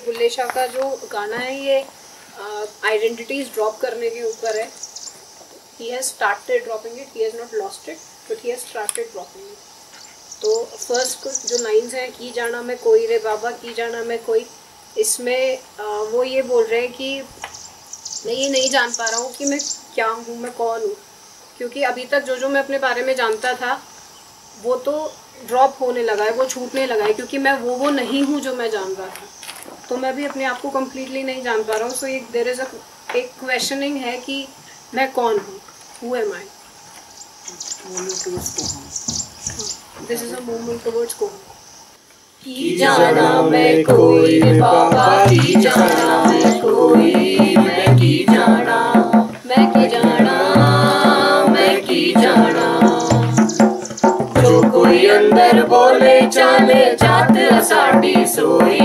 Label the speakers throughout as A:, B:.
A: बुल्ले शाह का जो गाना है ये आइडेंटिटीज ड्रॉप करने के ऊपर है। He has started dropping it, he has not lost it but he has started dropping it. तो फर्स्ट जो लाइन्स हैं, की जाना मैं कोई रे बाबा की जाना मैं कोई, इसमें वो ये बोल रहे हैं कि मैं ये नहीं जान पा रहा हूँ कि मैं क्या हूँ, मैं कौन हूँ, क्योंकि अभी तक जो जो मैं अपने बारे में जानता था वो तो ड्रॉप होने लगा है, वो छूटने लगा है, क्योंकि मैं वो नहीं हूँ जो मैं जान रहा था। तो मैं भी अपने आप को कम्प्लीटली नहीं जान पा रहा हूँ। सो एक देयर इज़ एक क्वेश्चनिंग है कि मैं कौन हूँ, who am I. This is a movement towards को।
B: की जाना मैं कोई बाबा की जाना मैं कोई, मैं की जाना
A: मैं की जाना
B: मैं की जाना, जो कोई अंदर बोले चाले जात साड़ी सोई,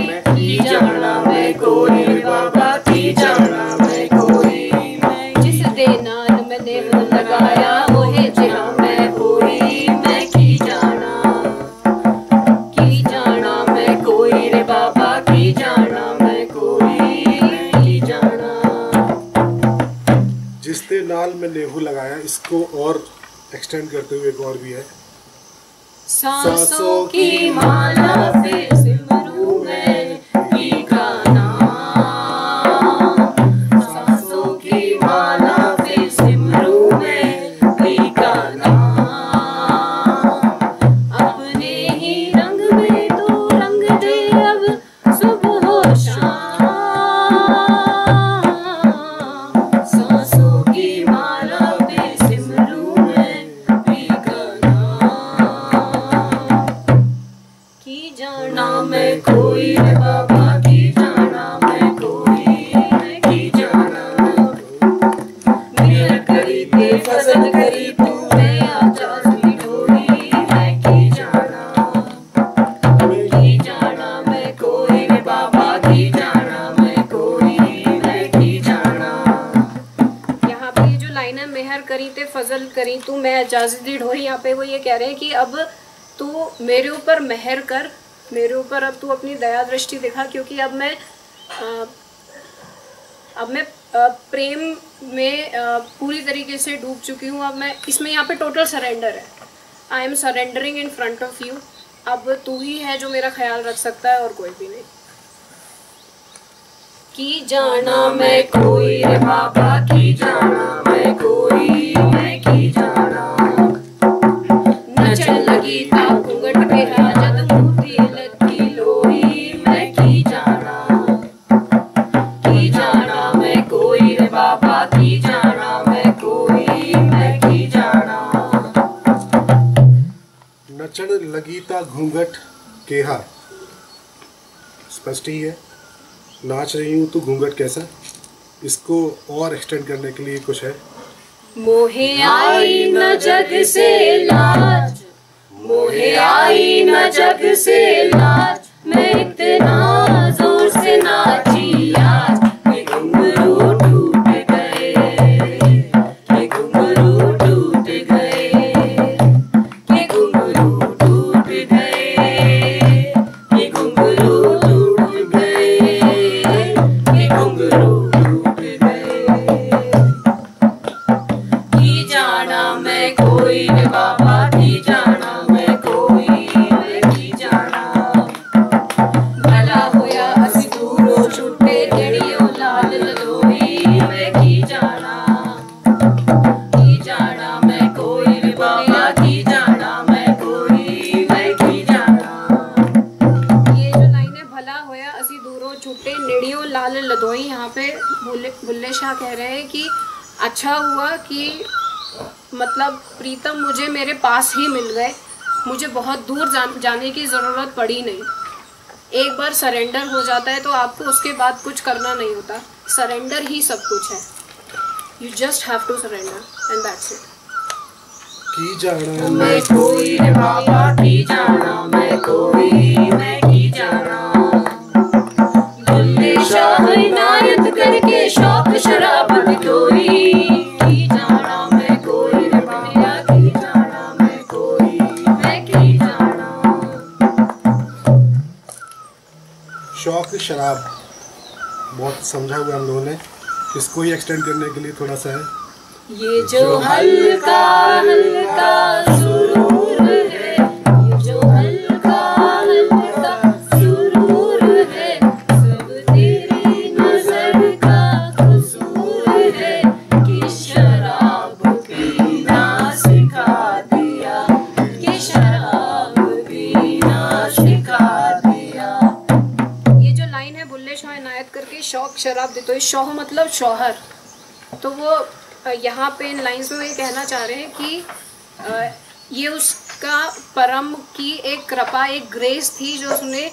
B: मैं की जाना मैं कोई बाबा की जाना मैं कोई,
A: जिस दे नाल मैंने लगाया वो है जहाँ मैं
B: कोई मैं की जाना मैं कोई रे बाबा की जाना मैं कोई मैं की जाना।
C: जिस दे नाल में नेहू लगाया, इसको और एक्सटेंड करते हुए एक और भी है।
B: सांसों की माला पे सिमरू मैं की गाना, सांसों की माला पे सिमरू मैं की गाना, अपने ही रंग में तो रंग दे अब सुबह हो शाम, सांसों की माला पे सिमरू मैं की गाना, की जाना मैं कोई रे बाबा की जाना मैं कोई मैं की जाना, मेहर करी ते फजल करी तू मैं आजाद की डोरी, मैं की जाना मैं कोई रे बाबा की जाना मैं कोई मैं की जाना।
A: यहाँ पे ये जो लाइन है, मेहर करी ते फजल करी तू मैं इजाज़त दी ढोरी, यहाँ पे वो ये कह रहे हैं कि अब तू मेरे ऊपर मेहर कर, मेरे ऊपर अब तू अपनी दया दृष्टि दिखा, क्योंकि अब मैं प्रेम में पूरी तरीके से डूब चुकी हूँ। अब मैं इसमें यहाँ पे टोटल सरेंडर है, I am surrendering in front of you. अब तू ही है जो मेरा ख्याल रख सकता है और कोई भी नहीं।
B: की जाना मैं कोई रे बाबा की जाना मैं कोई मैं की जाना, नचन लगी ता घूंघट पे जद मूर्ति लगी लोई, मैं की जाना मैं कोई रे बाबा की जाना मैं कोई मैं की जाना,
C: नचन लगी ता घूंघट केहा, स्पष्ट ही है, नाच रही हूँ तो घूंघट कैसा। इसको और एक्सटेंड करने के लिए कुछ है।
B: मोहे आई न जग से लाज, मोहे आई न जग से लाज, मैं इतना जोर से नाची आज कि घुंघरू टूट गए, कि घुंघरू टूट गए, कि घुंघरू टूट गए, कि घुंघरू टूट गए, कि घुंघरू टूट गए। की जाना मैं कोई रे बाबा की जाना मैं कोई मैं की जाना, भला होया असी दूरों छुट्टे जड़ियों लाल ललोई, मैं की जाना मैं कोई रे बाबा की जाना मैं कोई मैं की जाना।
A: ये जो लाइन है, भला होया असी दूरों छुट्टे नेड़ियों लाल लदोई, यहाँ पे बुल्ले शाह कह रहे हैं कि अच्छा हुआ कि मतलब प्रीतम मुझे मेरे पास ही मिल गए, मुझे बहुत दूर जाने की ज़रूरत पड़ी नहीं। एक बार सरेंडर हो जाता है तो आपको उसके बाद कुछ करना नहीं होता, सरेंडर ही सब कुछ है। You just have to surrender and that's it.
C: की जाना
B: मैं कोई रे बाबा की जाना मैं कोई मैं की जाना, बुल्ले शाह इनायत करके शौक शराब ढोई, की जाना मैं कोई रे बाबा की जाना मैं कोई मैं की जाना,
C: शौक शराब बहुत समझा हुआ हम लोगों ने, इसको ही एक्सटेंड करने के लिए थोड़ा सा है।
B: ये जो हल्का हल्का सुरूर है, ये जो हल्का हल्का सुरूर है, सब तेरी नजर का कसूर है कि शराब पीना सिखा दिया, कि शराब पीना सिखा दिया।
A: ये जो लाइन है बुल्ले शाह इनायत करके, शौक शराब दे, तो ये शौह मतलब शौहर, तो वो यहाँ पे इन लाइंस में ये कहना चाह रहे हैं कि ये उसका परम की एक कृपा, एक ग्रेस थी जो उसने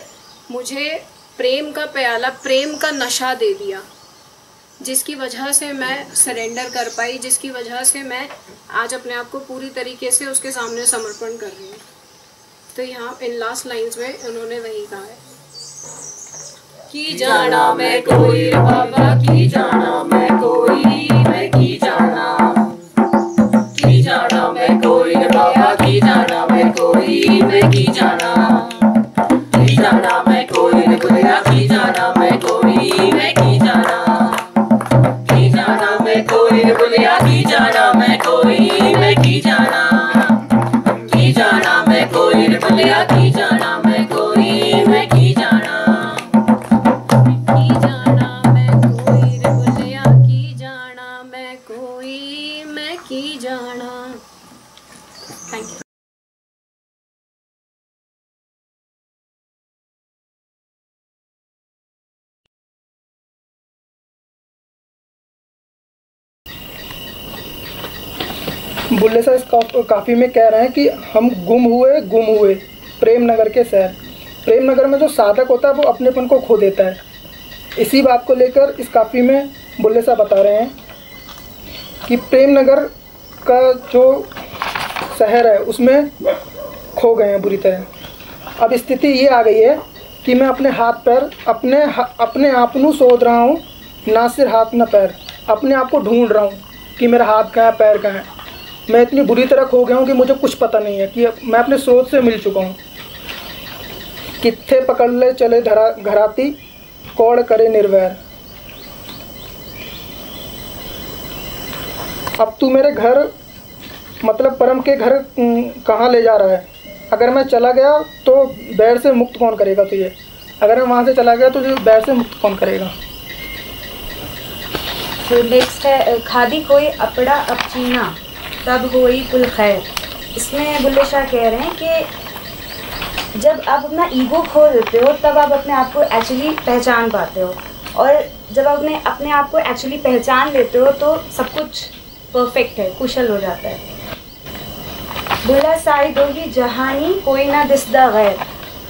A: मुझे प्रेम का प्याला, प्रेम का नशा दे दिया, जिसकी वजह से मैं सरेंडर कर पाई, जिसकी वजह से मैं आज अपने आप को पूरी तरीके से उसके सामने समर्पण कर रही हूँ। तो यहाँ इन लास्ट लाइंस में उन्होंने वही कहा है
B: की जाना मैं कोई बाबा, की जाना मैं कोई, मैं की जाना मैं कोई बाबा, की जाना मैं कोई, मैं की जाना मैं कोई बुलिया, की जाना मैं कोई, मैं की जाना मैं कोई बुलिया, की जाना मैं कोई, मैं की जाना मैं कोई बुलिया, की जाना मैं कोई, मैं की जाना की जाना।
A: Thank you.
D: बुल्ले साहब इस काफ़ी में कह रहे हैं कि हम गुम हुए प्रेम नगर के शहर। प्रेम नगर में जो साधक होता है वो अपनेपन को खो देता है। इसी बात को लेकर इस काफ़ी में बुल्ले साहब बता रहे हैं कि प्रेम नगर का जो शहर है उसमें खो गए हैं बुरी तरह। अब स्थिति ये आ गई है कि मैं अपने हाथ पैर अपने आप नू सोच रहा हूँ, ना सिर हाथ ना पैर, अपने आप को ढूंढ रहा हूँ कि मेरा हाथ कहाँ है, पैर कहाँ है। मैं इतनी बुरी तरह खो गया हूँ कि मुझे कुछ पता नहीं है कि मैं अपने सोच से मिल चुका हूँ। कित्थे पकड़ ले चले घराती, कौड़ करे निर्वैर। अब तू मेरे घर मतलब परम के घर कहाँ ले जा रहा है? अगर मैं चला गया तो बैर से मुक्त कौन करेगा तुझे? अगर मैं वहाँ से चला गया तो तुझे बैर से मुक्त कौन करेगा?
E: तो नेक्स्ट है खादी कोई अपड़ा अपचीना तब होई कुल खैर। इसमें बुल्ले शाह कह रहे हैं कि जब आप अपना ईगो खो देते हो तब आप अपने आप को एक्चुअली पहचान पाते हो, और जब आप अपने आप को एक्चुअली पहचान लेते हो तो सब कुछ परफेक्ट है, कुशल हो जाता है। बुला साइद होगी जहानी कोई ना दिसदा गैर।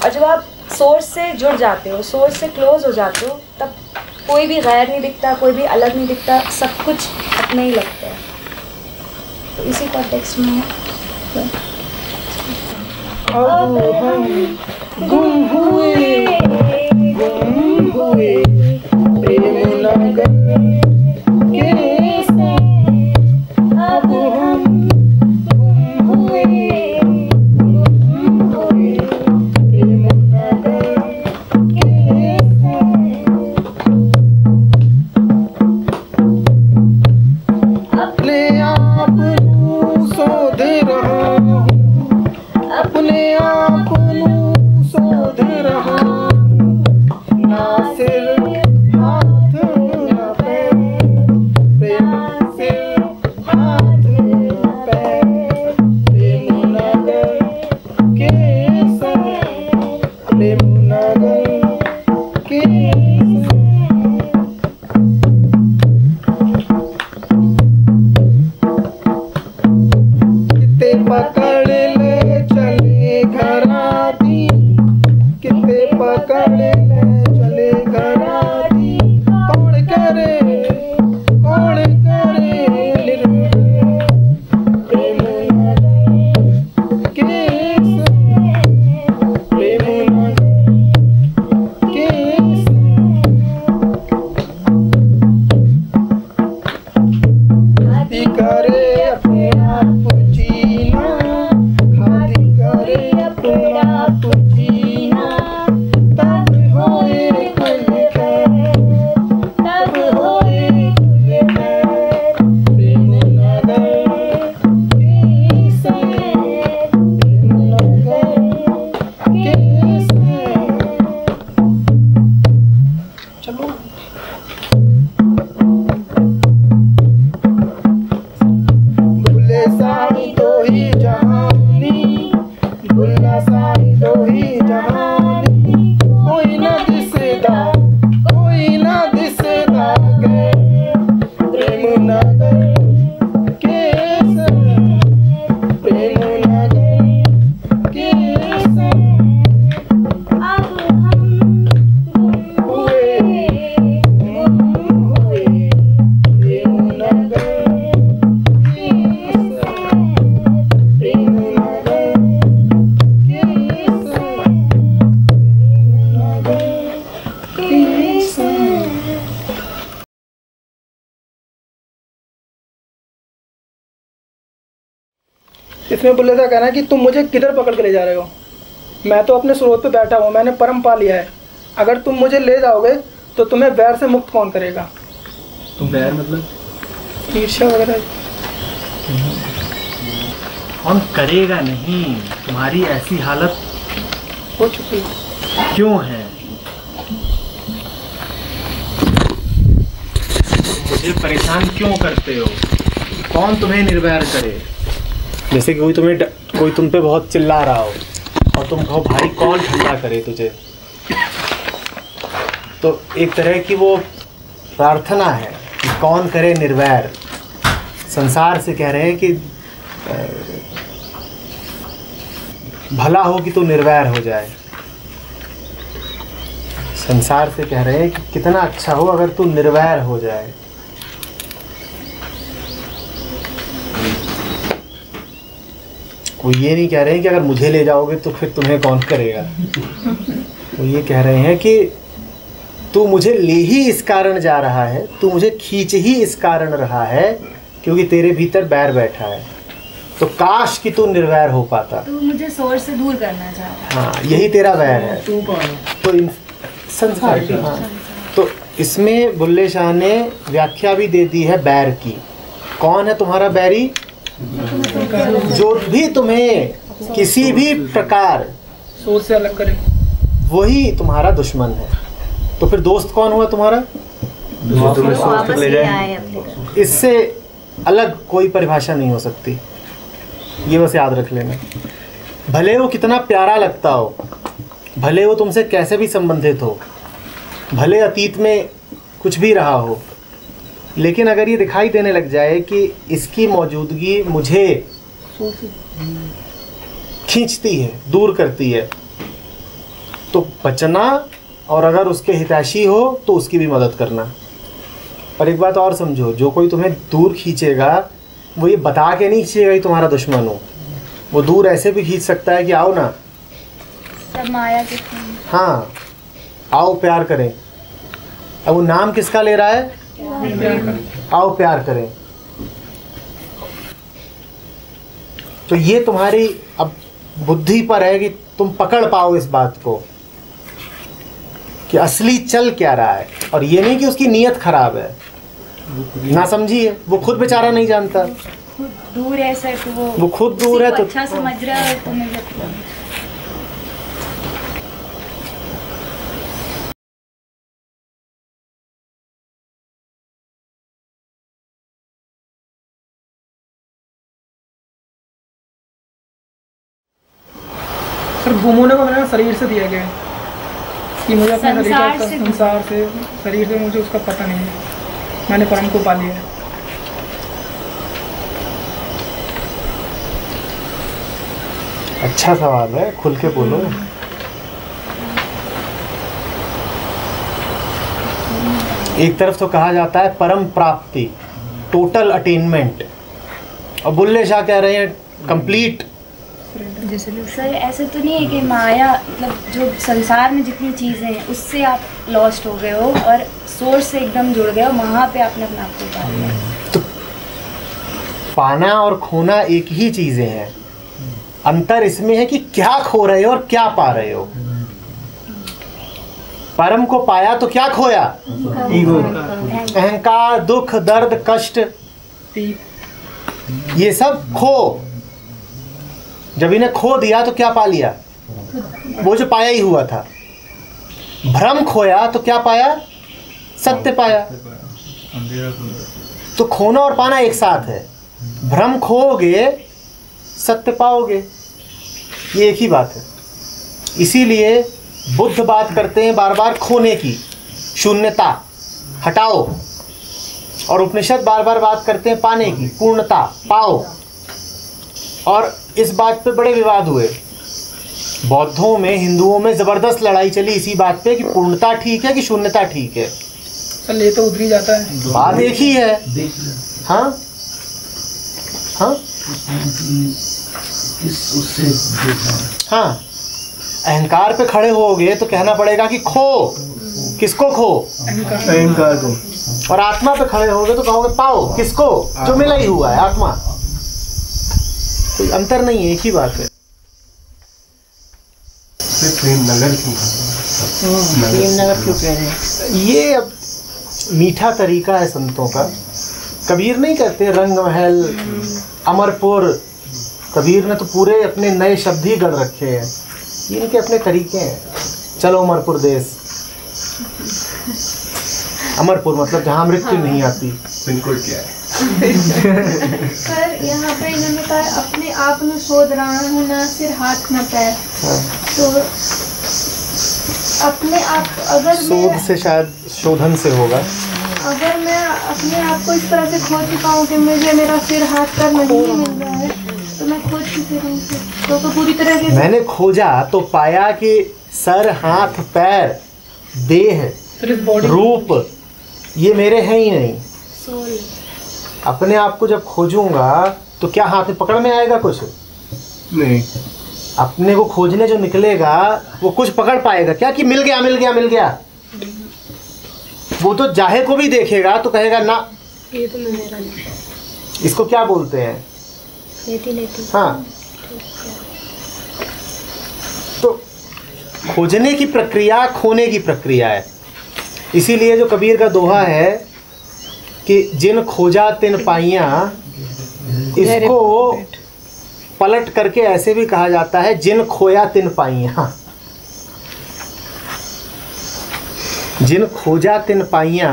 E: और जब आप सोर्स से जुड़ जाते हो, सोर्स से क्लोज हो जाते हो, तब कोई भी गैर नहीं दिखता, कोई भी अलग नहीं दिखता, सब कुछ अपना ही लगता है। तो इसी कॉन्टेक्स्ट में
D: अब हम गुम हुए प्रेम नगर के से। अब हम गुम हुए प्रेम नगर के से। अपने आप नू शोध रहा हूँ, अपने आप नू शोध रहा हूँ, ना सिर हाथ ना पैर, प्रेम सिर हाथ ना पैर, प्रेम नगर के से, प्रेम नगर के से। किते पकड़ ले चले घराती, किते पकड़ ले चले घराती, कौन करे निर्भय प्रेम नगर के से, प्रेम नगर के से। करे अपने आप जीना, खादी करे अपने आप जीना, तब इसमें बुल्ले शाह कहना है कि तुम मुझे किधर पकड़ के ले जा रहे हो, मैं तो अपने स्रोत पे बैठा हूँ, मैंने परम पा लिया है। अगर तुम मुझे ले जाओगे तो तुम्हें वैर से मुक्त कौन करेगा?
B: तुम वैर मतलब
D: ईर्ष्या वगैरह
B: कौन करेगा? नहीं, तुम्हारी ऐसी हालत
D: हो चुकी
B: क्यों है? मुझे परेशान क्यों करते हो? कौन तुम्हें निर्वैर करे? जैसे कि कोई तुम पे बहुत चिल्ला रहा हो और तुम कहो भाई कौन ठंडा करे तुझे, तो एक तरह की वो प्रार्थना है कि कौन करे निर्वैर। संसार से कह रहे हैं कि भला हो कि तू निर्वैर हो जाए। संसार से कह रहे हैं कि कितना अच्छा हो अगर तू निर्वैर हो जाए। वो ये नहीं कह रहे हैं कि अगर मुझे ले जाओगे तो फिर तुम्हें कौन करेगा। वो ये कह रहे हैं कि तू मुझे ले ही इस कारण जा रहा है, तू मुझे खींच ही इस कारण रहा है क्योंकि तेरे भीतर बैर बैठा है। तो काश कि तू निर्वैर हो पाता।
E: तू मुझे सोर्स से दूर करना चाहता है।
B: हाँ, यही तेरा वैर है। तो संसार की। हाँ, तो इसमें बुल्ले शाह ने व्याख्या भी दे दी है बैर की। कौन है तुम्हारा बैरी? जो भी तुम्हें किसी भी प्रकार
D: सोच से अलग करे,
B: वही तुम्हारा दुश्मन है। तो फिर दोस्त कौन हुआ तुम्हारा? जो तुम्हें सोच तक ले जाए। इससे अलग कोई परिभाषा नहीं हो सकती, ये बस याद रख लेना। भले वो कितना प्यारा लगता हो, भले वो तुमसे कैसे भी संबंधित हो, भले अतीत में कुछ भी रहा हो, लेकिन अगर ये दिखाई देने लग जाए कि इसकी मौजूदगी मुझे खींचती है, दूर करती है, तो बचना, और अगर उसके हितैषी हो तो उसकी भी मदद करना। पर एक बात और समझो, जो कोई तुम्हें दूर खींचेगा वो ये बता के नहीं खींचेगा कि तुम्हारा दुश्मन हो। वो दूर ऐसे भी खींच सकता है कि आओ ना,
E: सब माया के।
B: हाँ आओ प्यार करें। अब वो नाम किसका ले रहा है? आओ प्यार करें। तो ये तुम्हारी अब बुद्धि पर है कि तुम पकड़ पाओ इस बात को कि असली चल क्या रहा है। और ये नहीं कि उसकी नीयत खराब है, ना समझिए, वो खुद बेचारा नहीं जानता,
E: खुद दूर है सर, तो
B: वो खुद दूर है तो
E: अच्छा समझ रहा है तुम्हें लगता है।
D: सर गुम होने को मैंने शरीर से दिया गया है कि मुझे अपने शरीर का, संसार से, शरीर से मुझे उसका पता नहीं है, मैंने परम को पा लिया है।
B: अच्छा सवाल है, खुल के बोलो। एक तरफ तो कहा जाता है परम प्राप्ति, टोटल अटेनमेंट, और बुल्ले शाह कह रहे हैं कंप्लीट।
E: सर ऐसे तो नहीं है कि माया मतलब जो संसार में जितनी चीज़ें हैं उससे आप लॉस्ट हो गए हो और सोर्स से एकदम जुड़ गए हो, वहाँ पे आपने अपने आप को पा लिया।
B: तो पाना और खोना एक ही चीज़ें हैं, अंतर इसमें है कि क्या खो रहे हो और क्या पा रहे हो। परम को पाया तो क्या खोया? ईगो, अहंकार, दुख, दर्द, कष्ट, ये सब खो। जब इन्हें खो दिया तो क्या पा लिया? वो जो पाया ही हुआ था। भ्रम खोया तो क्या पाया? सत्य पाया। तो खोना और पाना एक साथ है। भ्रम खोओगे, सत्य पाओगे, ये एक ही बात है। इसीलिए बुद्ध बात करते हैं बार बार खोने की, शून्यता हटाओ, और उपनिषद बार बार बात करते हैं पाने की, पूर्णता पाओ। और इस बात पे बड़े विवाद हुए, बौद्धों में, हिंदुओं में ज़बरदस्त लड़ाई चली इसी बात पे कि पूर्णता ठीक है कि शून्यता ठीक है।
D: चल ये तो उधर ही जाता है,
B: बात एक ही है। हाँ हाँ हाँ, अहंकार पे खड़े होगे तो कहना पड़ेगा कि खो, किसको खो? अहंकार को। और आत्मा पे खड़े होगे तो कहोगे पाओ, किसको? जो मिला ही हुआ है, आत्मा।
F: कोई अंतर नहीं है, एक ही बात है।
C: प्रेमनगर क्यों
B: प्रेमनगर क्यों कह रहे हैं?
F: ये अब मीठा तरीका है संतों का। कबीर नहीं कहते रंग महल, अमरपुर। कबीर ने तो पूरे अपने नए शब्द ही गढ़ रखे हैं, ये इनके अपने तरीके हैं। चलो अमरपुर देश, अमरपुर मतलब जहाँ मृत्यु नहीं आती।
C: पिनकोड क्या है?
G: सर यहाँ पे इन्होंने कहा अपने आप में शोध रहा हूँ, ना सिर हाथ ना पैर। तो अपने आप अगर
F: शोध से शायद शोधन से होगा।
G: अगर मैं अपने आप को इस तरह से खो चुका हूँ कि मुझे मेरा सिर हाथ पैर नहीं मिल रहा है, तो मैं खोज चुकी हूँ तो पूरी तरह से
F: मैंने खोजा तो पाया कि सर हाथ पैर देह रूप ये मेरे हैं ही नहीं। अपने आप को जब खोजूंगा तो क्या हाथ में पकड़ में आएगा कुछ
C: नहीं।
F: अपने को खोजने जो निकलेगा वो कुछ पकड़ पाएगा क्या कि मिल गया मिल गया मिल गया? वो तो जाहे को भी देखेगा तो कहेगा ना
G: ये तो मेरा नहीं।
F: इसको क्या बोलते हैं?
G: लेती।
F: हाँ, तो खोजने की प्रक्रिया खोने की प्रक्रिया है। इसीलिए जो कबीर का दोहा है कि जिन खोजा तिन पाइयां, इसको पलट करके ऐसे भी कहा जाता है जिन खोया तिन पाइयां। जिन खोजा तिन पाइयां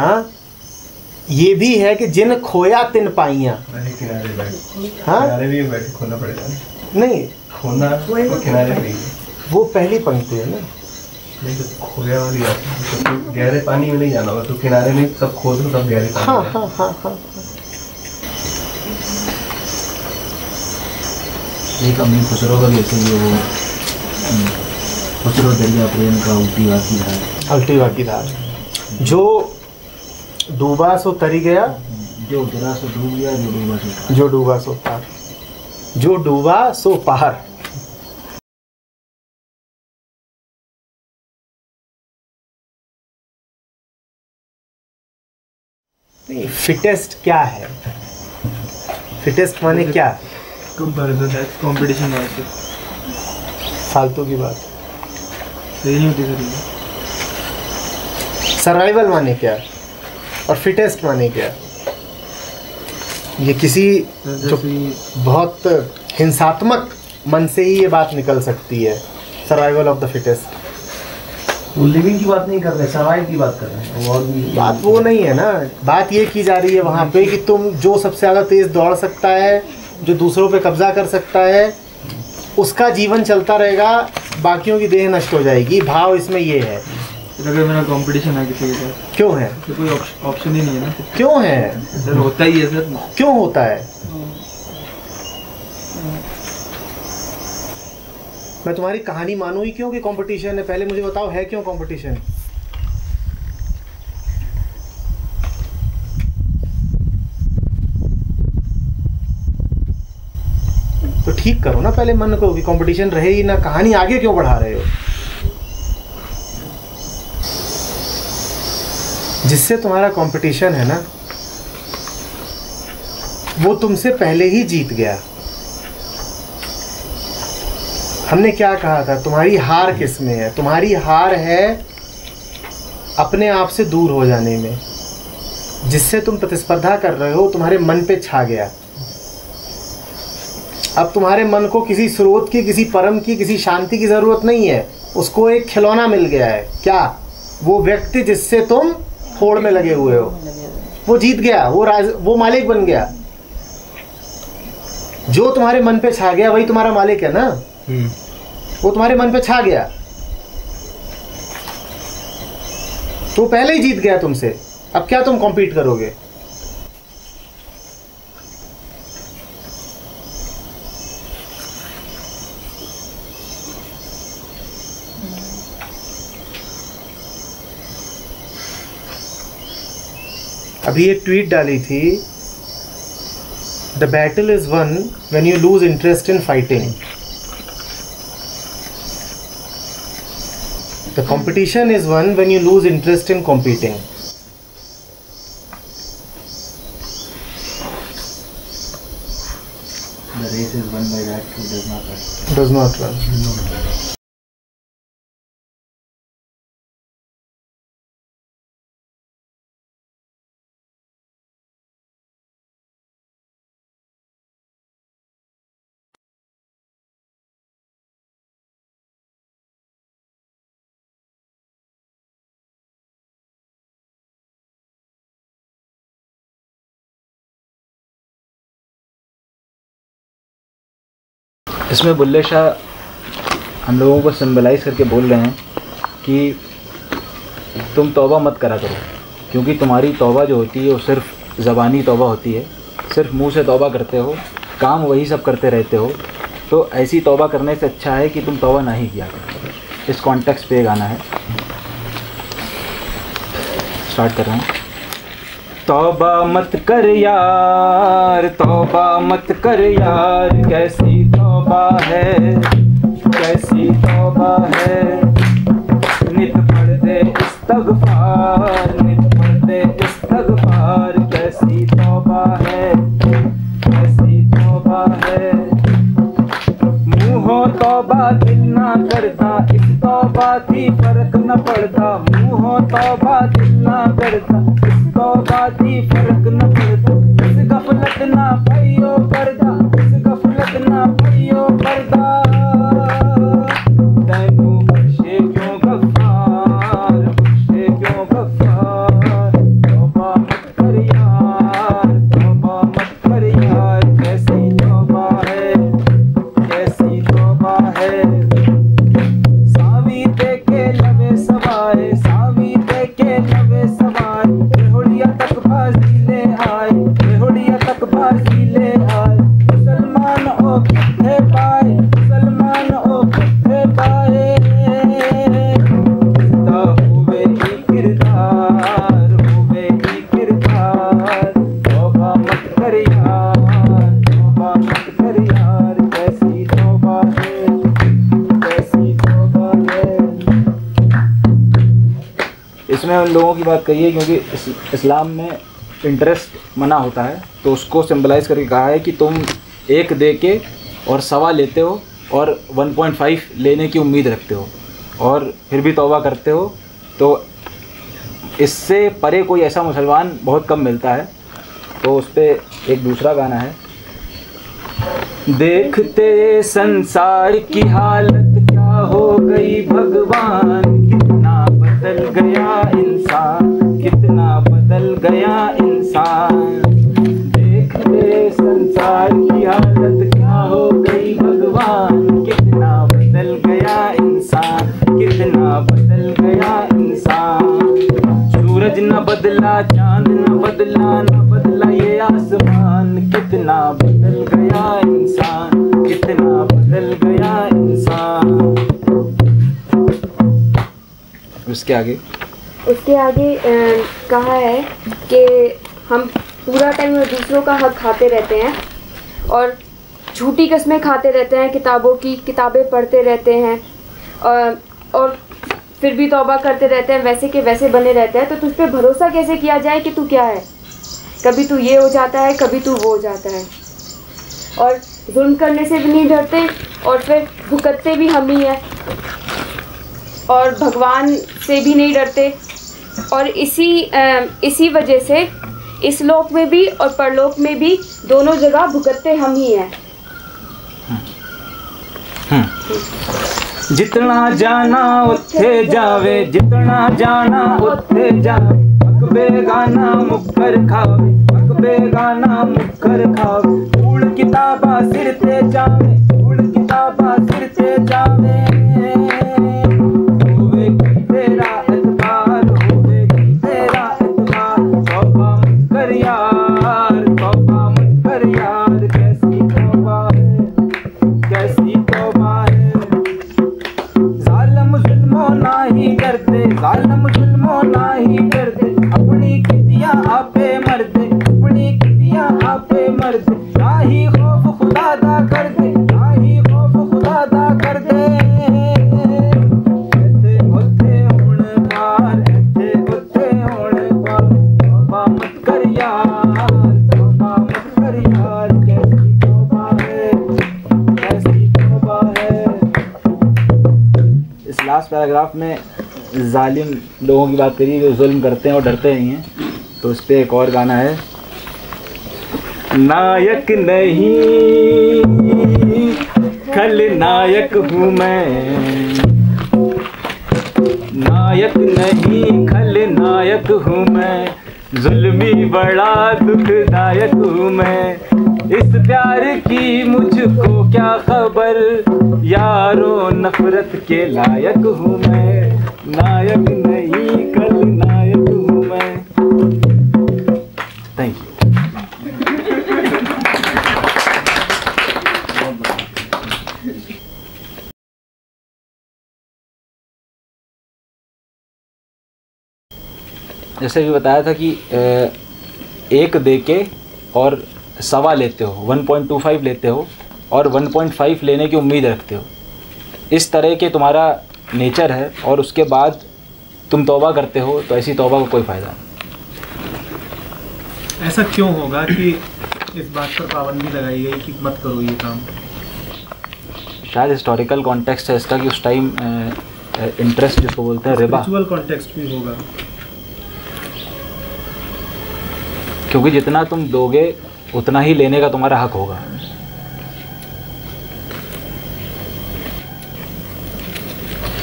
F: ये भी है कि जिन खोया तिन पाइयां। हाँ,
C: किनारे भी बैठे खोना पड़ेगा।
F: नहीं
C: खोना तो किनारे पे ही है।
F: वो पहली पंक्ति है ना।
C: नहीं तो खोया वाली आती है, तो गहरे पानी में नहीं जाना होगा, तो किनारे में सब खोद लो तब गहरे पानी
F: हाँ
C: में।
F: हाँ हाँ हाँ।
B: एक अमीर खुसरो का भी ऐसे ही वो खुसरो दरिया प्रेम का उल्टी वाकी धार।
F: उल्टी वाकी धार, जो डूबा सो तरी गया,
B: जो उतरा सो डूब गया, जो डूबा सो पार।
F: जो डूबा सो पार, जो डूबा सो पार। फिटेस्ट क्या है? फिटेस्ट माने क्या?
H: कंपैरिजन है, कंपटीशन है।
F: फालतू की बात।
H: सही नहीं होती सर।
F: सर्वाइवल माने क्या और फिटेस्ट माने क्या? ये किसी जो बहुत हिंसात्मक मन से ही ये बात निकल सकती है। Survival of the fittest.
B: वो लिविंग की बात नहीं कर रहे, सर्वाइव की बात कर रहे हैं। और भी
F: बात वो नहीं है ना, बात ये की जा रही है वहाँ पे कि तुम जो सबसे ज़्यादा तेज़ दौड़ सकता है, जो दूसरों पे कब्जा कर सकता है, उसका जीवन चलता रहेगा, बाकियों की देह नष्ट हो जाएगी। भाव इसमें ये है।
H: अगर मेरा कंपटीशन है किसी के साथ,
F: क्यों है?
H: तो कोई ऑप्शन ही नहीं है ना।
F: क्यों है?
H: सर होता ही है सर।
F: क्यों होता है? मैं तुम्हारी कहानी मानूं ही क्यों कि कंपटीशन है? पहले मुझे बताओ है क्यों कंपटीशन? तो ठीक करो ना पहले मन को कि कंपटीशन रहे ही ना, कहानी आगे क्यों बढ़ा रहे हो? जिससे तुम्हारा कंपटीशन है ना, वो तुमसे पहले ही जीत गया। हमने क्या कहा था? तुम्हारी हार किस में है? तुम्हारी हार है अपने आप से दूर हो जाने में। जिससे तुम प्रतिस्पर्धा कर रहे हो तुम्हारे मन पे छा गया। अब तुम्हारे मन को किसी स्रोत की, किसी परम की, किसी शांति की ज़रूरत नहीं है। उसको एक खिलौना मिल गया है। क्या? वो व्यक्ति जिससे तुम होड़ में लगे हुए हो, वो जीत गया, वो मालिक बन गया। जो तुम्हारे मन पे छा गया वही तुम्हारा मालिक है ना। वो तुम्हारे मन पे छा गया तो पहले ही जीत गया तुमसे। अब क्या तुम कॉम्पीट करोगे? अभी एक ट्वीट डाली थी, the battle is one when you lose interest in fighting. The competition is won when you lose interest in competing.
I: The race is won by that who does not run.
F: Does not run.
I: इसमें बुल्ले शाह हम लोगों को symbolize करके बोल रहे हैं कि तुम तौबा मत करा करो, क्योंकि तुम्हारी तौबा जो होती है वो सिर्फ ज़बानी तौबा होती है, सिर्फ मुंह से तौबा करते हो, काम वही सब करते रहते हो। तो ऐसी तौबा करने से अच्छा है कि तुम तौबा ना ही किया करो। इस कॉन्टेक्स्ट पे गाना है, स्टार्ट कर रहे हैं। तौबा मत कर यार, तौबा मत कर यार, कैसी तौबा है, कैसी तौबा है। नित पढ़ दे इस्तग़फ़ार, नित पढ़ दे इस्तग़फ़ार, कैसी तौबा है, कैसी तौबा है। मुँहो तौबा दिल ना करता, इस तौबा थी फर्क न पड़ता। मुँहो तौबा दिल ना करता, इस तौबा थी फर्क न पड़ता। इस गफलत ना पाइयो पर्दा, इस गफलत ना पाइयो पर्दा। तैनू बख्शे क्यों गफ्फार, बख्शे क्यों गफ्फार। तौबा मत कर यार, तौबा मत कर यार, कैसी तौबा है, कैसी तौबा है। सावी देके लवे सवाए, सावी देके लवे सवाए। रेहुड़िया तक बाजी ले आए, रेहुड़िया तक बाजी ले आए। मुसलमान ओ किथे पाए, मुसलमान ओ किथे पाए। ता हुए ही किरदार, हुए ही किरदार। तौबा मत कर यार, तौबा मत कर यार, कैसी तौबा है, कैसी तौबा है। इसमें उन लोगों की बात कही है क्योंकि इस्लाम में इंटरेस्ट मना होता है, तो उसको सिंबलाइज करके कहा है कि तुम एक दे के और सवा लेते हो और 1.5 लेने की उम्मीद रखते हो और फिर भी तौबा करते हो, तो इससे परे कोई ऐसा मुसलमान बहुत कम मिलता है। तो उस पर एक दूसरा गाना है। देखते संसार की हालत क्या हो गई भगवान, कितना बदल गया इंसान, कितना बदल गया इंसान। देखते संसार की हालत क्या हो गई भगवान, कितना बदल गया इंसान, कितना बदल गया इंसान। सूरज न बदला, चांद न बदला, न बदला ये आसमान, कितना बदल गया इंसान, कितना बदल गया इंसान। उसके आगे
J: कहा है कि हम पूरा टाइम दूसरों का हक खाते रहते हैं और झूठी कस्में खाते रहते हैं, किताबों की किताबें पढ़ते रहते हैं और फिर भी तौबा करते रहते हैं, वैसे के वैसे बने रहते हैं। तो तुझ पे भरोसा कैसे किया जाए कि तू क्या है? कभी तू ये हो जाता है, कभी तू वो हो जाता है। और जुल्म करने से भी नहीं डरते और फिर भुगतते भी हम ही हैं और भगवान से भी नहीं डरते। और इसी वजह से इस लोक में भी और परलोक में भी दोनों जगह भुगतते हम ही हैं।
I: जितना जाना उत्थे जावे, जितना जाना उत्थे जावे। हक बेगाना मुकर खावे, हक बेगाना मुकर खावे। कूड़ किताबा सिर ते जावे, कूड़ किताबा सिर ते जावे। होवे की तेरा एतबार, होवे की तेरा एतबार। तौबा मत कर यार, तौबा मत कर यार, कैसी तौबा है, कैसी तौबा है। ज़ालिम जुल्मों नाही डरते, ज़ालिम जुल्मों नाही डरते। अपनी कितियाँ आपे मरते, अपनी कितियाँ आपे मरते। ना ही खौफ खुदा दा कर दे, ना ही खौफ खुदा दा कर दे। ऐथे उत्थे हुण पार, ऐथे उत्थे हुण पार। तौबा मत कर यार, तौबा मत कर यार, कैसी तौबा है, लास्ट पैराग्राफ में जालिम लोगों की बात करी जो जुल्म करते हैं और डरते नहीं हैं, तो उस पर एक और गाना है। नायक नहीं खलनायक हूँ मैं, नायक नहीं खलनायक हूँ मैं, जुल्मी बड़ा दुखदायक हूँ मैं। इस प्यार की मुझको क्या खबर, यारो नफरत के लायक हूँ मैं, नायक नहीं खलनायक हूँ मैं। Thank you. जैसे भी बताया था कि एक दे के और सवा लेते हो, 1.25 लेते हो और 1.5 लेने की उम्मीद रखते हो, इस तरह के तुम्हारा नेचर है, और उसके बाद तुम तौबा करते हो, तो ऐसी तौबा का कोई फ़ायदा नहीं।
F: ऐसा क्यों होगा कि इस बात पर पाबंदी लगाई गई कि मत करो ये काम?
I: शायद हिस्टोरिकल कॉन्टेक्स्ट है इसका कि उस टाइम इंटरेस्ट जिसको बोलते हैं रिबा,
F: स्पिरिचुअल कॉन्टेक्स्ट भी होगा,
I: क्योंकि जितना तुम दोगे उतना ही लेने का तुम्हारा हक होगा।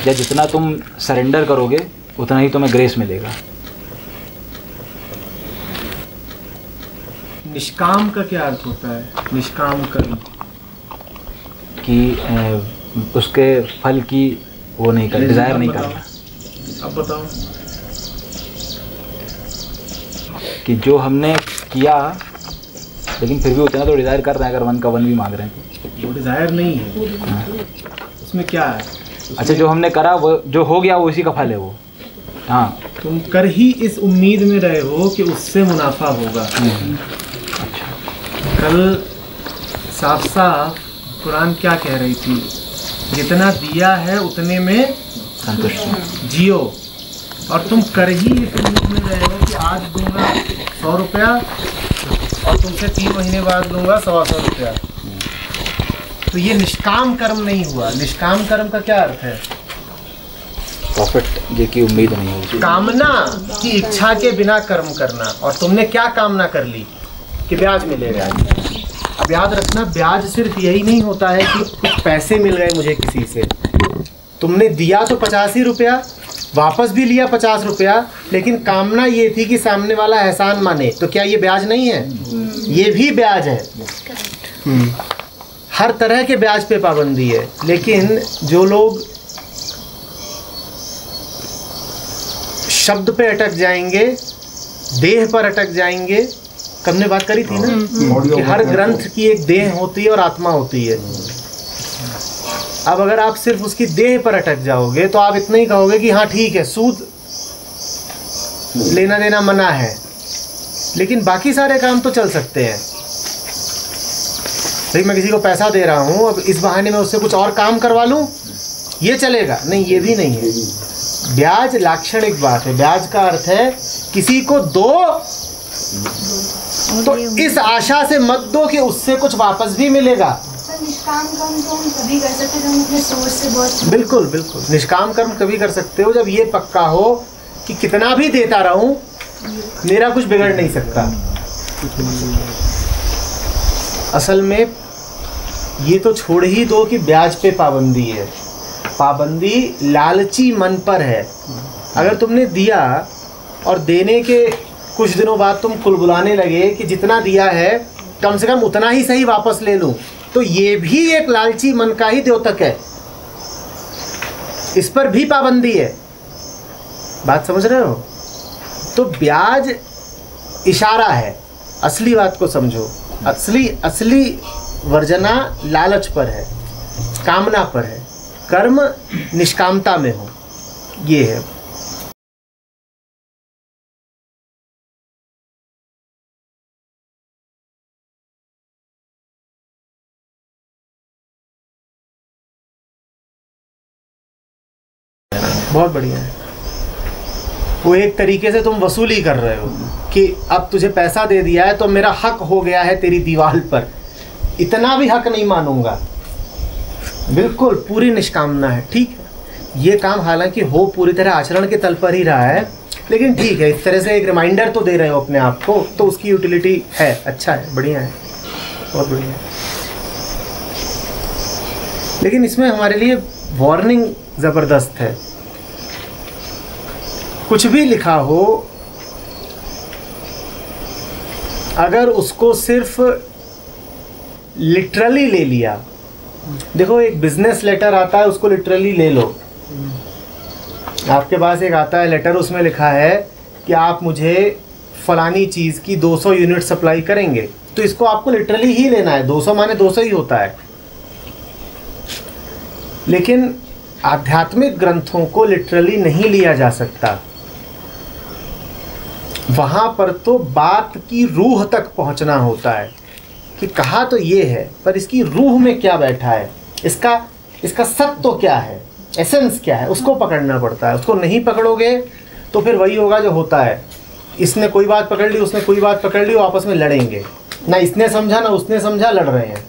I: या जितना तुम सरेंडर करोगे उतना ही तुम्हें ग्रेस मिलेगा।
F: निष्काम का क्या अर्थ होता है? निष्काम कर्म
I: कि उसके फल की वो नहीं कर, डिज़ायर नहीं करना।
F: अब बताओ
I: कि जो हमने किया लेकिन फिर भी उतना तो डिज़ायर कर रहे हैं, अगर 1 का 1 भी मांग रहे हैं तो
F: वो डिज़ायर नहीं है। उसमें क्या है?
I: अच्छा, जो हमने करा वो जो हो गया वो उसी का फल है वो। हाँ,
F: तुम कर ही इस उम्मीद में रहे हो कि उससे मुनाफा होगा।
I: अच्छा,
F: कल साफ साफ कुरान क्या कह रही थी? जितना दिया है उतने में
I: संतुष्ट
F: जियो, और तुम कर ही इस उम्मीद में रहे हो कि आज दूंगा 100 रुपया और तुमसे 3 महीने बाद लूँगा 100 रुपया। तो ये निष्काम कर्म नहीं हुआ। निष्काम कर्म का क्या अर्थ है?
I: प्रॉफिट की उम्मीद नहीं होती,
F: कामना की इच्छा के बिना कर्म करना। और तुमने क्या कामना कर ली कि ब्याज मिलेगा। अब याद रखना, ब्याज सिर्फ यही नहीं होता है कि कुछ पैसे मिल गए मुझे किसी से। तुमने दिया तो 85 ही रुपया, वापस भी लिया 50 रुपया, लेकिन कामना ये थी कि सामने वाला एहसान माने। तो क्या ये ब्याज नहीं है? ये भी ब्याज है। हर तरह के ब्याज पे पाबंदी है। लेकिन जो लोग शब्द पे अटक जाएंगे, देह पर अटक जाएंगे, कब ने बात करी थी ना कि हर ग्रंथ की एक देह होती है और आत्मा होती है। अब अगर आप सिर्फ उसकी देह पर अटक जाओगे तो आप इतना ही कहोगे कि हाँ ठीक है, सूद लेना देना मना है, लेकिन बाकी सारे काम तो चल सकते हैं। भाई मैं किसी को पैसा दे रहा हूँ, अब इस बहाने में उससे कुछ और काम करवा लूँ, ये चलेगा? नहीं, ये भी नहीं है। ब्याज लाक्षणिक बात है। ब्याज का अर्थ है किसी को दो तो इस आशा से मत दो कि उससे कुछ वापस भी मिलेगा।
E: निष्काम कर्म तो हम कभी कर सकते हैं, हम अपने सोच से बहुत।
F: बिल्कुल बिल्कुल, निष्काम कर्म कभी कर सकते हो जब ये पक्का हो कि कितना भी देता रहूं मेरा कुछ बिगड़ नहीं सकता। असल में ये तो छोड़ ही दो कि ब्याज पे पाबंदी है। पाबंदी लालची मन पर है। अगर तुमने दिया और देने के कुछ दिनों बाद तुम कुलबुलाने लगे कि जितना दिया है कम से कम उतना ही सही वापस ले लूं, तो ये भी एक लालची मन का ही द्योतक है। इस पर भी पाबंदी है। बात समझ रहे हो? तो ब्याज इशारा है, असली बात को समझो। असली वर्जना लालच पर है, कामना पर है। कर्म निष्कामता में हो, ये है। बहुत बढ़िया है। वो एक तरीके से तुम वसूली कर रहे हो कि अब तुझे पैसा दे दिया है तो मेरा हक हो गया है तेरी दीवार पर, इतना भी हक नहीं मानूंगा। बिल्कुल पूरी निष्कामना है, ठीक है। ये काम हालांकि हो पूरी तरह आचरण के तल पर ही रहा है, लेकिन ठीक है, इस तरह से एक रिमाइंडर तो दे रहे हो अपने आप को, तो उसकी यूटिलिटी है, अच्छा है, बढ़िया है, बहुत बढ़िया है। लेकिन इसमें हमारे लिए वार्निंग ज़बरदस्त है। कुछ भी लिखा हो, अगर उसको सिर्फ लिटरली ले लिया, देखो एक बिजनेस लेटर आता है, उसको लिटरली ले लो। आपके पास एक आता है लेटर, उसमें लिखा है कि आप मुझे फलानी चीज़ की 200 यूनिट सप्लाई करेंगे, तो इसको आपको लिटरली ही लेना है, 200 माने 200 ही होता है। लेकिन आध्यात्मिक ग्रंथों को लिटरली नहीं लिया जा सकता। वहाँ पर तो बात की रूह तक पहुँचना होता है कि कहा तो ये है, पर इसकी रूह में क्या बैठा है, इसका सत्य क्या है, एसेंस क्या है, उसको पकड़ना पड़ता है। उसको नहीं पकड़ोगे तो फिर वही होगा जो होता है, इसने कोई बात पकड़ ली, उसने कोई बात पकड़ ली, वो आपस में लड़ेंगे, ना इसने समझा ना उसने समझा, लड़ रहे हैं।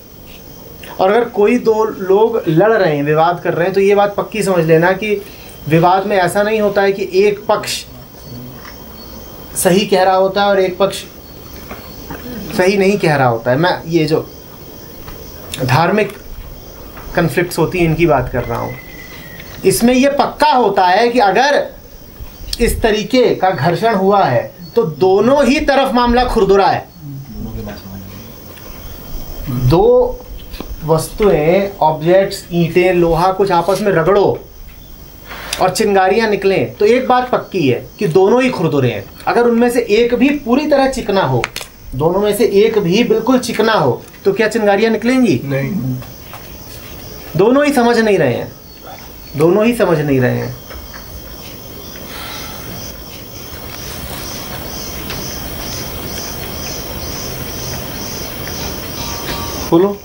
F: और अगर कोई दो लोग लड़ रहे हैं, विवाद कर रहे हैं, तो ये बात पक्की समझ लेना कि विवाद में ऐसा नहीं होता है कि एक पक्ष सही कह रहा होता है और एक पक्ष सही नहीं कह रहा होता है। मैं ये जो धार्मिक कन्फ्लिक्ट्स होती हैं इनकी बात कर रहा हूँ। इसमें ये पक्का होता है कि अगर इस तरीके का घर्षण हुआ है तो दोनों ही तरफ मामला खुरदुरा है। दो वस्तुएं, ऑब्जेक्ट्स, ईंटें, लोहा कुछ आपस में रगड़ो और चिंगारियां निकलें तो एक बात पक्की है कि दोनों ही खुरदुरे हैं। अगर उनमें से एक भी पूरी तरह चिकना हो, दोनों में से एक भी बिल्कुल चिकना हो, तो क्या चिंगारियां निकलेंगी?
C: नहीं।
F: दोनों ही समझ नहीं रहे हैं, दोनों ही समझ नहीं रहे हैं। बोलो।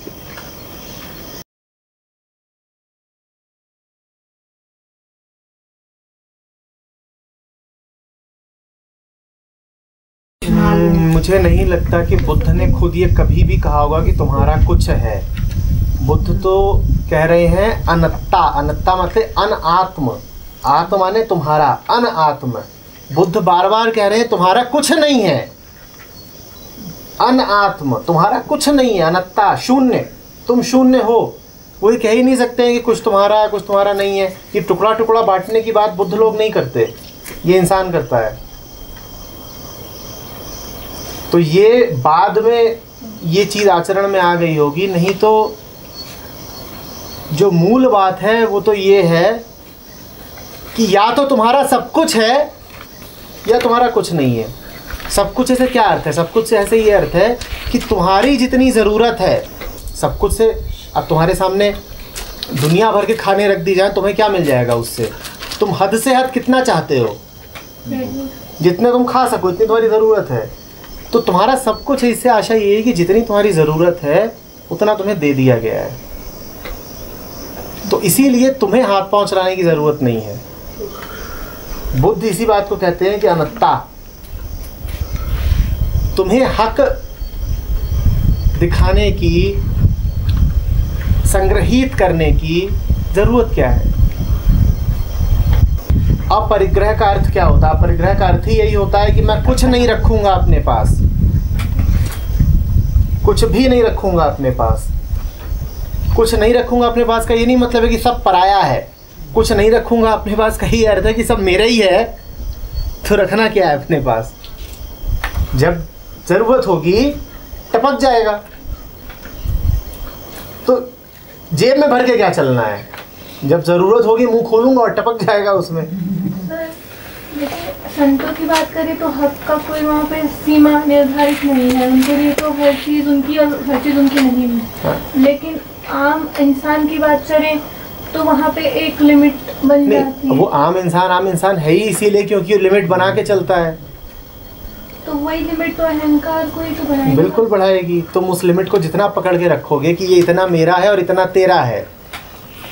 F: मुझे नहीं लगता कि बुद्ध ने खुद ये कभी भी कहा होगा कि तुम्हारा कुछ है। बुद्ध तो कह रहे हैं अनत्ता। अनत्ता मतलब अनआत्म, आत्म माने तुम्हारा, अनआत्म। बुद्ध बार बार कह रहे हैं तुम्हारा कुछ नहीं है, अनआत्म, तुम्हारा कुछ नहीं है, अनत्ता, शून्य, तुम शून्य हो। वो कह ही नहीं सकते हैं कि कुछ तुम्हारा है कुछ तुम्हारा नहीं है। ये टुकड़ा टुकड़ा बांटने की बात बुद्ध लोग नहीं करते, ये इंसान करता है। तो ये बाद में ये चीज़ आचरण में आ गई होगी, नहीं तो जो मूल बात है वो तो ये है कि या तो तुम्हारा सब कुछ है या तुम्हारा कुछ नहीं है। सब कुछ ऐसे क्या अर्थ है? सब कुछ से ऐसे ये अर्थ है कि तुम्हारी जितनी ज़रूरत है सब कुछ से। अब तुम्हारे सामने दुनिया भर के खाने रख दी जाए, तुम्हें क्या मिल जाएगा उससे? तुम हद से हद कितना चाहते हो? जितने तुम खा सको इतनी तुम्हारी ज़रूरत है। तो तुम्हारा सब कुछ है, इससे आशा ये है कि जितनी तुम्हारी ज़रूरत है उतना तुम्हें दे दिया गया है। तो इसीलिए तुम्हें हाथ पांव चलाने की ज़रूरत नहीं है। बुद्ध इसी बात को कहते हैं कि अनत्ता, तुम्हें हक दिखाने की, संग्रहित करने की ज़रूरत क्या है? अपरिग्रह का अर्थ क्या होता है? अपरिग्रह का अर्थ ही यही होता है कि मैं कुछ नहीं रखूंगा अपने पास, कुछ भी नहीं रखूंगा अपने पास। कुछ नहीं रखूंगा अपने पास का ये नहीं मतलब है कि सब पराया है। कुछ नहीं रखूंगा अपने पास का ये अर्थ है कि सब मेरा ही है, तो रखना क्या है अपने पास? जब ज़रूरत होगी टपक जाएगा। तो जेब में भर के क्या चलना है? जब ज़रूरत होगी मुंह खोलूंगा और टपक जाएगा उसमें।
G: संतों की बात करें तो हक का कोई वहाँ पे सीमा निर्धारित नहीं है। उनके लिए तो हर चीज़ उनकी और हर चीज़ उनकी नहीं है। लेकिन आम इंसान की बात करें तो वहाँ पे एक लिमिट बन जाती है।
F: वो आम इंसान है ही इसीलिए क्योंकि वो लिमिट बना के चलता है।
G: तो वही लिमिट तो अहंकार को ही तो बढ़ाएगी।
F: बिल्कुल बढ़ाएगी। तुम उस लिमिट को जितना पकड़ के रखोगे कि ये इतना मेरा है और इतना तेरा है,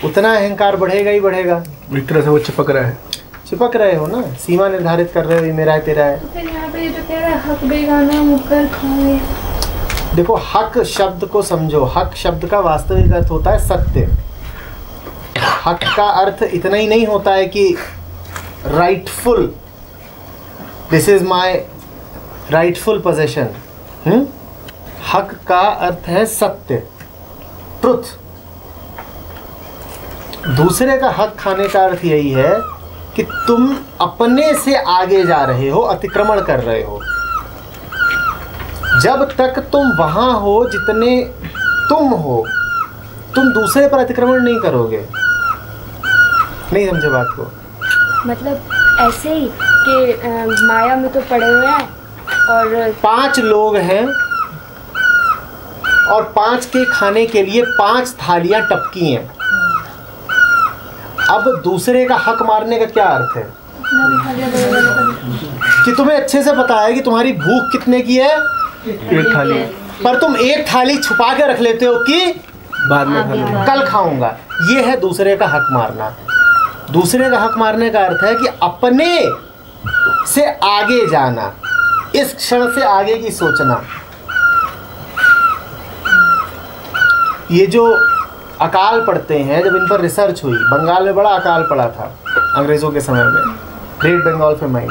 F: उतना अहंकार बढ़ेगा ही बढ़ेगा।
C: एक तरह से वो चिपक रहे हो ना, सीमा निर्धारित कर रहे हो, ये मेरा है तेरा है।
G: तो फिर यहाँ पे जो कह रहा है हक बेगाना मुकर खाए।
F: देखो हक शब्द को समझो। हक शब्द का वास्तविक अर्थ होता है सत्य। हक का अर्थ इतना ही नहीं होता है कि rightful, this is my rightful possession. हक का अर्थ है सत्य, ट्रुथ। दूसरे का हक खाने का अर्थ यही है कि तुम अपने से आगे जा रहे हो, अतिक्रमण कर रहे हो। जब तक तुम वहां हो जितने तुम हो, तुम दूसरे पर अतिक्रमण नहीं करोगे। नहीं समझे बात को?
J: मतलब ऐसे ही कि माया में तो पड़े हुए हैं और
F: 5 लोग हैं और 5 के खाने के लिए 5 थालियां टपकी हैं। अब दूसरे का हक मारने का क्या अर्थ है? कि तुम्हें अच्छे से पता है कि तुम्हारी भूख कितने की है,
H: 1 थाली,
F: पर तुम 1 थाली छुपा के रख लेते हो कि
H: बाद में खा लूंगा,
F: कल खाऊंगा। ये है दूसरे का हक मारना। दूसरे का हक मारने का अर्थ है कि अपने से आगे जाना, इस क्षण से आगे की सोचना। ये जो अकाल पड़ते हैं, जब इन पर रिसर्च हुई, बंगाल में बड़ा अकाल पड़ा था अंग्रेज़ों के समय में, ग्रेट बंगाल फेमाइन,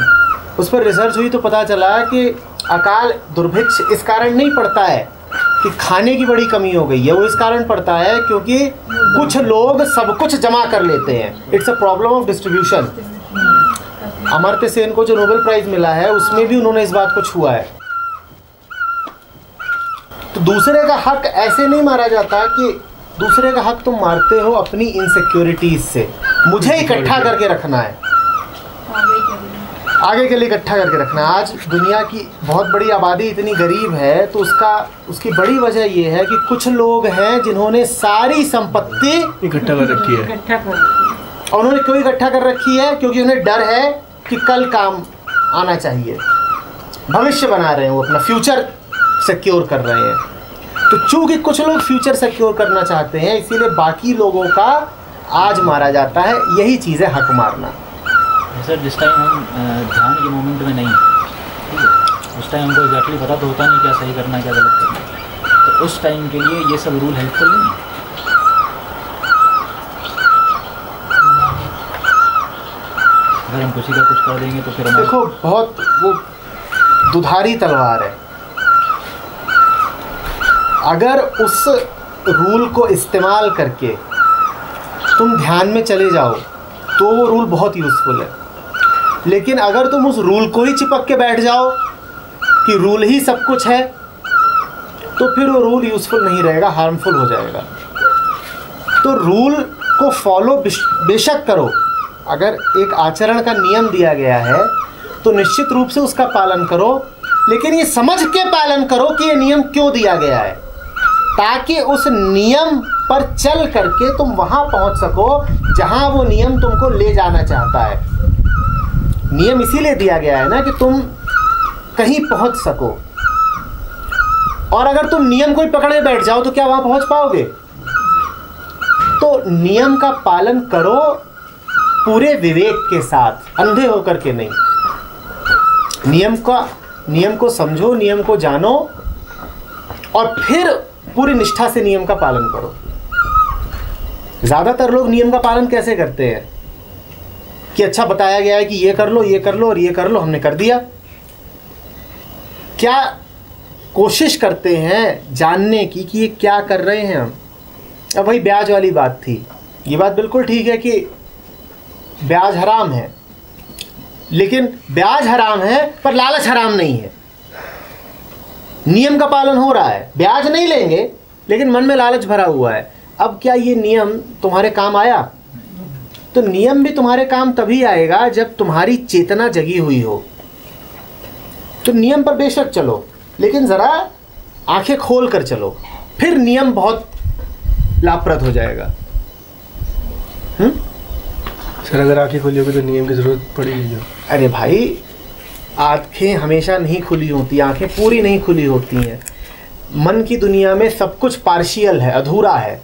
F: उस पर रिसर्च हुई तो पता चला कि अकाल दुर्भिक्ष इस कारण नहीं पड़ता है कि खाने की बड़ी कमी हो गई है, वो इस कारण पड़ता है क्योंकि कुछ लोग सब कुछ जमा कर लेते हैं। It's a problem of distribution. Amartya Sen को जो नोबेल प्राइज मिला है उसमें भी उन्होंने इस बात को छुआ है। तो दूसरे का हक ऐसे नहीं मारा जाता कि दूसरे का हक तुम मारते हो अपनी इनसिक्योरिटीज से। मुझे इकट्ठा करके रखना है, आगे के लिए इकट्ठा करके रखना। आज दुनिया की बहुत बड़ी आबादी इतनी गरीब है तो उसकी बड़ी वजह यह है कि कुछ लोग हैं जिन्होंने सारी संपत्ति
C: इकट्ठा कर रखी है।
F: और उन्होंने क्यों इकट्ठा कर रखी है? क्योंकि उन्हें डर है कि कल काम आना चाहिए। भविष्य बना रहे हैं, वो अपना फ्यूचर सिक्योर कर रहे हैं। तो चूंकि कुछ लोग फ्यूचर सिक्योर करना चाहते हैं, इसीलिए बाकी लोगों का आज मारा जाता है। यही चीज़ है हक मारना।
K: सर, जिस टाइम हम ध्यान के मोमेंट में नहीं, ठीक है, उस टाइम हमको एग्जैक्टली पता तो होता नहीं क्या सही करना है क्या गलत करना है, तो उस टाइम के लिए ये सब रूल हेल्पफुल नहीं है। अगर हम किसी का कुछ कर देंगे तो फिर हम
F: देखो, बहुत वो दुधारी तलवार है। अगर उस रूल को इस्तेमाल करके तुम ध्यान में चले जाओ तो वो रूल बहुत यूज़फुल है। लेकिन अगर तुम उस रूल को ही चिपक के बैठ जाओ कि रूल ही सब कुछ है, तो फिर वो रूल यूज़फुल नहीं रहेगा, हार्मफुल हो जाएगा। तो रूल को फॉलो बेशक करो। अगर एक आचरण का नियम दिया गया है तो निश्चित रूप से उसका पालन करो, लेकिन ये समझ के पालन करो कि ये नियम क्यों दिया गया है, ताकि उस नियम पर चल करके तुम वहां पहुंच सको जहां वो नियम तुमको ले जाना चाहता है। नियम इसीलिए दिया गया है ना कि तुम कहीं पहुंच सको। और अगर तुम नियम को ही पकड़े बैठ जाओ तो क्या वहां पहुंच पाओगे? तो नियम का पालन करो पूरे विवेक के साथ, अंधे होकर के नहीं। नियम को समझो, नियम को जानो और फिर पूरी निष्ठा से नियम का पालन करो। ज़्यादातर लोग नियम का पालन कैसे करते हैं कि अच्छा बताया गया है कि ये कर लो, ये कर लो और ये कर लो, हमने कर दिया। क्या कोशिश करते हैं जानने की कि ये क्या कर रहे हैं हम? अब वही ब्याज वाली बात थी। ये बात बिल्कुल ठीक है कि ब्याज हराम है, लेकिन ब्याज हराम है पर लालच हराम नहीं है। नियम का पालन हो रहा है, ब्याज नहीं लेंगे लेकिन मन में लालच भरा हुआ है। अब क्या ये नियम तुम्हारे काम आया? तो नियम भी तुम्हारे काम तभी आएगा जब तुम्हारी चेतना जगी हुई हो। तो नियम पर बेशक चलो, लेकिन ज़रा आंखें खोल कर चलो, फिर नियम बहुत लाभप्रद हो जाएगा।
C: सर, अगर आंखें खुली होगी तो नियम की ज़रूरत पड़ेगी?
F: अरे भाई, आंखें हमेशा नहीं खुली होती, आंखें पूरी नहीं खुली होती हैं। मन की दुनिया में सब कुछ पार्शियल है, अधूरा है,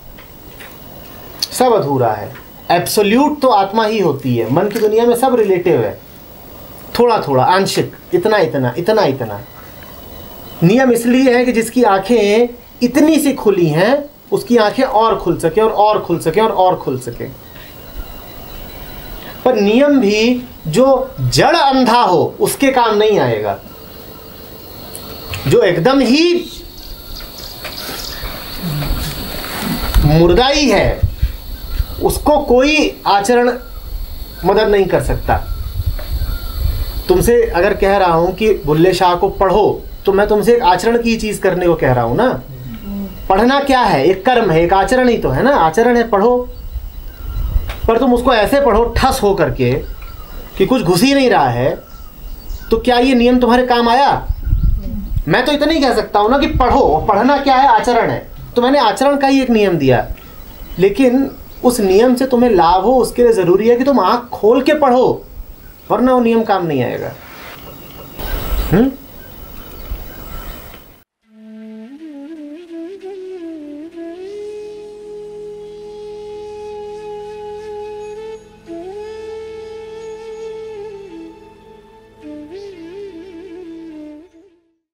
F: सब अधूरा है। एब्सोल्यूट तो आत्मा ही होती है। मन की दुनिया में सब रिलेटिव है, थोड़ा थोड़ा, आंशिक, इतना इतना इतना इतना। नियम इसलिए है कि जिसकी आंखें इतनी सी खुली हैं उसकी आंखें और खुल सके और खुल सके और खुल सके। पर नियम भी जो जड़ अंधा हो उसके काम नहीं आएगा। जो एकदम ही मुर्दा ही है उसको कोई आचरण मदद नहीं कर सकता। तुमसे अगर कह रहा हूं कि बुल्ले शाह को पढ़ो तो मैं तुमसे एक आचरण की चीज करने को कह रहा हूं ना। पढ़ना क्या है? एक कर्म है, एक आचरण ही तो है ना। आचरण है पढ़ो, पर तुम उसको ऐसे पढ़ो ठस हो करके कि कुछ घुस ही नहीं रहा है, तो क्या ये नियम तुम्हारे काम आया? मैं तो इतना ही कह सकता हूं ना कि पढ़ो। पढ़ना क्या है? आचरण है। तो मैंने आचरण का ही एक नियम दिया, लेकिन उस नियम से तुम्हें लाभ हो उसके लिए जरूरी है कि तुम आंख खोल के पढ़ो, वरना वो नियम काम नहीं आएगा।